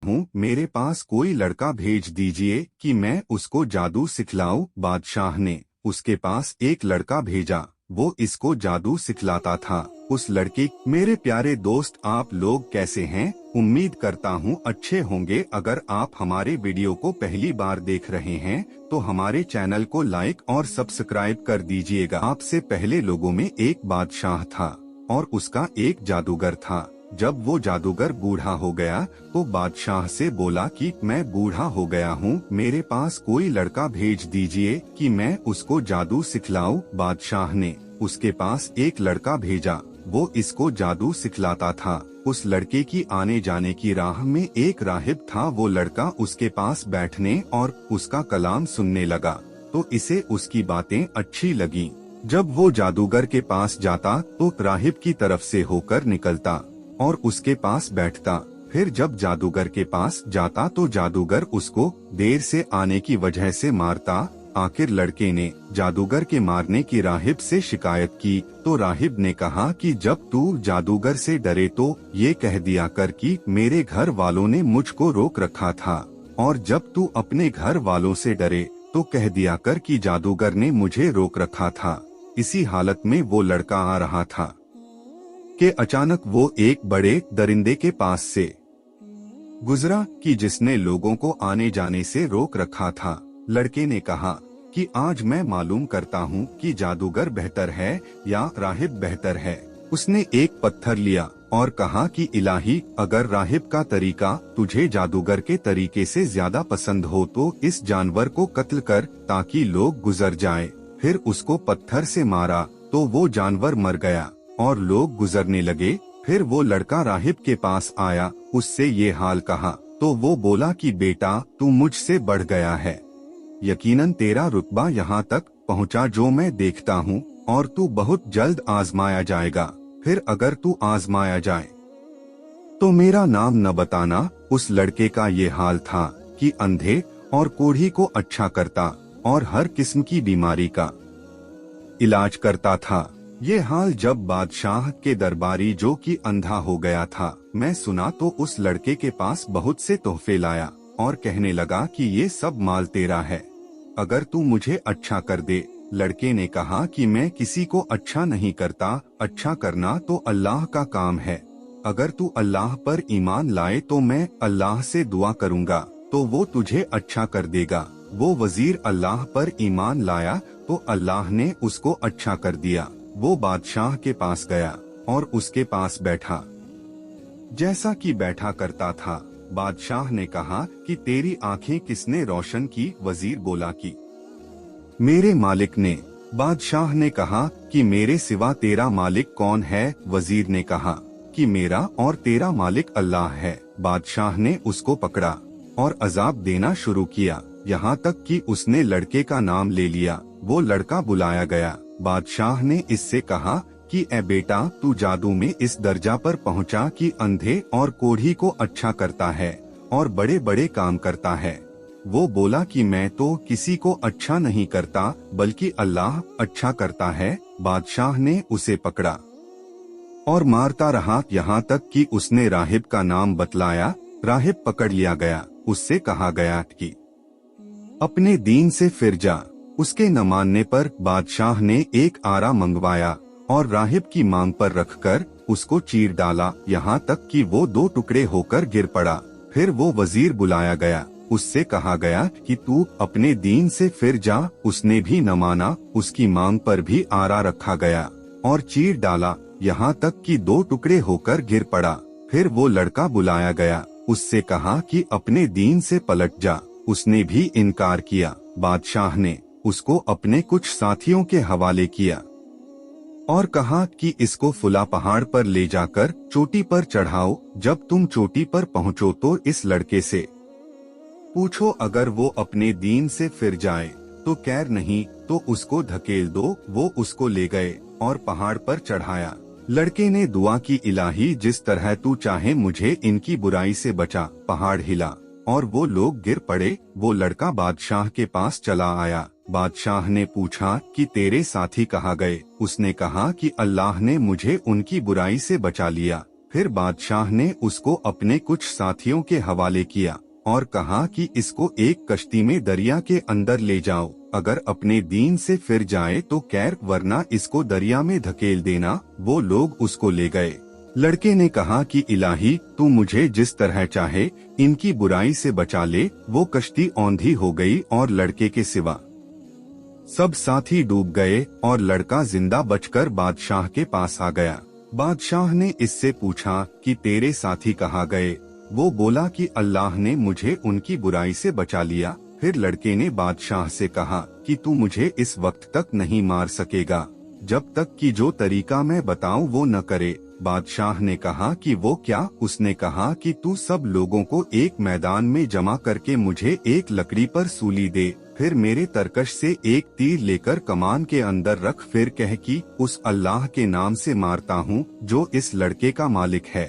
हूँ, मेरे पास कोई लड़का भेज दीजिए कि मैं उसको जादू सिखलाऊं। बादशाह ने उसके पास एक लड़का भेजा, वो इसको जादू सिखलाता था। उस लड़के, मेरे प्यारे दोस्त, आप लोग कैसे हैं? उम्मीद करता हूँ अच्छे होंगे। अगर आप हमारे वीडियो को पहली बार देख रहे हैं तो हमारे चैनल को लाइक और सब्सक्राइब कर दीजिएगा। आपसे पहले लोगों में एक बादशाह था और उसका एक जादूगर था। जब वो जादूगर बूढ़ा हो गया तो बादशाह से बोला कि मैं बूढ़ा हो गया हूँ, मेरे पास कोई लड़का भेज दीजिए कि मैं उसको जादू सिखलाऊं। बादशाह ने उसके पास एक लड़का भेजा, वो इसको जादू सिखलाता था। उस लड़के की आने जाने की राह में एक राहिब था। वो लड़का उसके पास बैठने और उसका कलाम सुनने लगा तो इसे उसकी बातें अच्छी लगी। जब वो जादूगर के पास जाता तो राहिब की तरफ से होकर निकलता और उसके पास बैठता। फिर जब जादूगर के पास जाता तो जादूगर उसको देर से आने की वजह से मारता। आखिर लड़के ने जादूगर के मारने की राहिब से शिकायत की तो राहिब ने कहा कि जब तू जादूगर से डरे तो ये कह दिया कर कि मेरे घर वालों ने मुझको रोक रखा था, और जब तू अपने घर वालों से डरे तो कह दिया कर कि जादूगर ने मुझे रोक रखा था। इसी हालत में वो लड़का आ रहा था कि अचानक वो एक बड़े दरिंदे के पास से गुजरा कि जिसने लोगों को आने जाने से रोक रखा था। लड़के ने कहा कि आज मैं मालूम करता हूँ कि जादूगर बेहतर है या राहिब बेहतर है। उसने एक पत्थर लिया और कहा कि इलाही, अगर राहिब का तरीका तुझे जादूगर के तरीके से ज्यादा पसंद हो तो इस जानवर को कत्ल कर ताकि लोग गुजर जाए। फिर उसको पत्थर से मारा तो वो जानवर मर गया और लोग गुजरने लगे। फिर वो लड़का राहिब के पास आया, उससे ये हाल कहा तो वो बोला कि बेटा, तू मुझसे बढ़ गया है, यकीनन तेरा रुतबा यहाँ तक पहुँचा जो मैं देखता हूँ, और तू बहुत जल्द आजमाया जाएगा। फिर अगर तू आजमाया जाए तो मेरा नाम न बताना। उस लड़के का ये हाल था कि अंधे और कोढ़ी को अच्छा करता और हर किस्म की बीमारी का इलाज करता था। ये हाल जब बादशाह के दरबारी जो कि अंधा हो गया था मैं सुना तो उस लड़के के पास बहुत से तोहफे लाया और कहने लगा कि ये सब माल तेरा है, अगर तू मुझे अच्छा कर दे। लड़के ने कहा कि मैं किसी को अच्छा नहीं करता, अच्छा करना तो अल्लाह का काम है। अगर तू अल्लाह पर ईमान लाए तो मैं अल्लाह से दुआ करूँगा तो वो तुझे अच्छा कर देगा। वो वजीर अल्लाह पर ईमान लाया तो अल्लाह ने उसको अच्छा कर दिया। वो बादशाह के पास गया और उसके पास बैठा जैसा कि बैठा करता था। बादशाह ने कहा कि तेरी आंखें किसने रोशन की? वजीर बोला कि मेरे मालिक ने। बादशाह ने कहा कि मेरे सिवा तेरा मालिक कौन है? वजीर ने कहा कि मेरा और तेरा मालिक अल्लाह है। बादशाह ने उसको पकड़ा और अजाब देना शुरू किया, यहाँ तक कि उसने लड़के का नाम ले लिया। वो लड़का बुलाया गया। बादशाह ने इससे कहा कि ए बेटा, तू जादू में इस दर्जा पर पहुंचा कि अंधे और कोढ़ी को अच्छा करता है और बड़े बड़े काम करता है। वो बोला कि मैं तो किसी को अच्छा नहीं करता बल्कि अल्लाह अच्छा करता है। बादशाह ने उसे पकड़ा और मारता रहा यहाँ तक कि उसने राहिब का नाम बतलाया। राहिब पकड़ लिया गया। उससे कहा गया कि अपने दीन से फिर जा। उसके न मानने पर बादशाह ने एक आरा मंगवाया और राहिब की मांग पर रखकर उसको चीर डाला, यहाँ तक कि वो दो टुकड़े होकर गिर पड़ा। फिर वो वजीर बुलाया गया। उससे कहा गया कि तू अपने दीन से फिर जा। उसने भी न माना। उसकी मांग पर भी आरा रखा गया और चीर डाला, यहाँ तक कि दो टुकड़े होकर गिर पड़ा। फिर वो लड़का बुलाया गया। उससे कहा कि अपने दीन से पलट जा। उसने भी इनकार किया। बादशाह ने उसको अपने कुछ साथियों के हवाले किया और कहा कि इसको फुला पहाड़ पर ले जाकर चोटी पर चढ़ाओ। जब तुम चोटी पर पहुँचो तो इस लड़के से पूछो, अगर वो अपने दीन से फिर जाए तो खैर, नहीं तो उसको धकेल दो। वो उसको ले गए और पहाड़ पर चढ़ाया। लड़के ने दुआ की, इलाही, जिस तरह तू चाहे मुझे इनकी बुराई से बचा। पहाड़ हिला और वो लोग गिर पड़े। वो लड़का बादशाह के पास चला आया। बादशाह ने पूछा कि तेरे साथी कहाँ गए? उसने कहा कि अल्लाह ने मुझे उनकी बुराई से बचा लिया। फिर बादशाह ने उसको अपने कुछ साथियों के हवाले किया और कहा कि इसको एक कश्ती में दरिया के अंदर ले जाओ, अगर अपने दीन से फिर जाए तो खैर, वरना इसको दरिया में धकेल देना। वो लोग उसको ले गए। लड़के ने कहा कि इलाही, तू मुझे जिस तरह चाहे इनकी बुराई से बचा ले। वो कश्ती औंधी हो गई और लड़के के सिवा सब साथी डूब गए और लड़का जिंदा बचकर बादशाह के पास आ गया। बादशाह ने इससे पूछा कि तेरे साथी कहाँ गए? वो बोला कि अल्लाह ने मुझे उनकी बुराई से बचा लिया। फिर लड़के ने बादशाह से कहा कि तू मुझे इस वक्त तक नहीं मार सकेगा जब तक कि जो तरीका मैं बताऊं वो न करे। बादशाह ने कहा कि वो क्या? उसने कहा कि तू सब लोगों को एक मैदान में जमा करके मुझे एक लकड़ी पर सूली दे, फिर मेरे तरकश से एक तीर लेकर कमान के अंदर रख, फिर कह कि उस अल्लाह के नाम से मारता हूँ जो इस लड़के का मालिक है।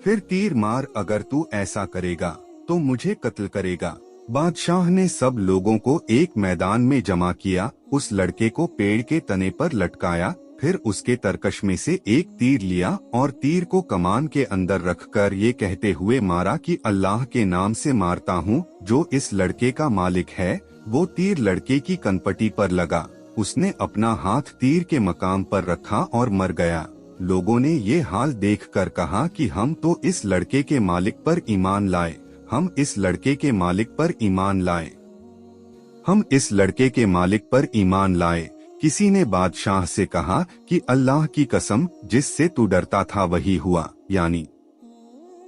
फिर तीर मार, अगर तू ऐसा करेगा तो मुझे कत्ल करेगा। बादशाह ने सब लोगों को एक मैदान में जमा किया, उस लड़के को पेड़ के तने पर लटकाया, फिर उसके तरकश में से एक तीर लिया और तीर को कमान के अंदर रखकर ये कहते हुए मारा कि अल्लाह के नाम से मारता हूँ जो इस लड़के का मालिक है। वो तीर लड़के की कनपटी पर लगा, उसने अपना हाथ तीर के मकाम पर रखा और मर गया। लोगों ने ये हाल देखकर कहा कि हम तो इस लड़के के मालिक पर ईमान लाए, हम इस लड़के के मालिक पर ईमान लाए, हम इस लड़के के मालिक पर ईमान लाए। किसी ने बादशाह से कहा कि अल्लाह की कसम, जिससे तू डरता था वही हुआ, यानी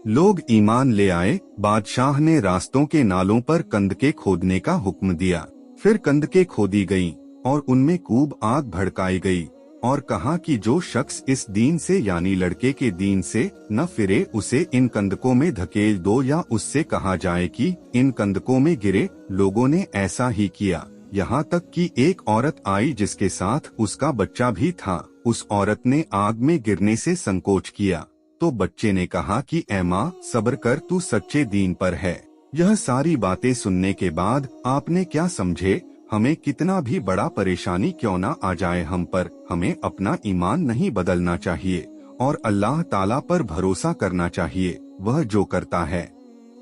लोग ईमान ले आए। बादशाह ने रास्तों के नालों पर कंदकें खोदने का हुक्म दिया। फिर कंदकें खोदी गईं और उनमें खूब आग भड़काई गई और कहा कि जो शख्स इस दीन से यानी लड़के के दीन से न फिरे उसे इन कंदकों में धकेल दो या उससे कहा जाए कि इन कंदकों में गिरे। लोगों ने ऐसा ही किया, यहाँ तक कि एक औरत आई जिसके साथ उसका बच्चा भी था। उस औरत ने आग में गिरने से संकोच किया तो बच्चे ने कहा कि ऐ माँ, सब्र कर, तू सच्चे दीन पर है। यह सारी बातें सुनने के बाद आपने क्या समझे? हमें कितना भी बड़ा परेशानी क्यों ना आ जाए हम पर, हमें अपना ईमान नहीं बदलना चाहिए और अल्लाह ताला पर भरोसा करना चाहिए। वह जो करता है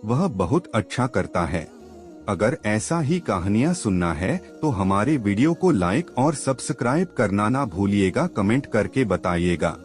वह बहुत अच्छा करता है। अगर ऐसा ही कहानियाँ सुनना है तो हमारे वीडियो को लाइक और सब्सक्राइब करना ना भूलिएगा, कमेंट करके बताइएगा।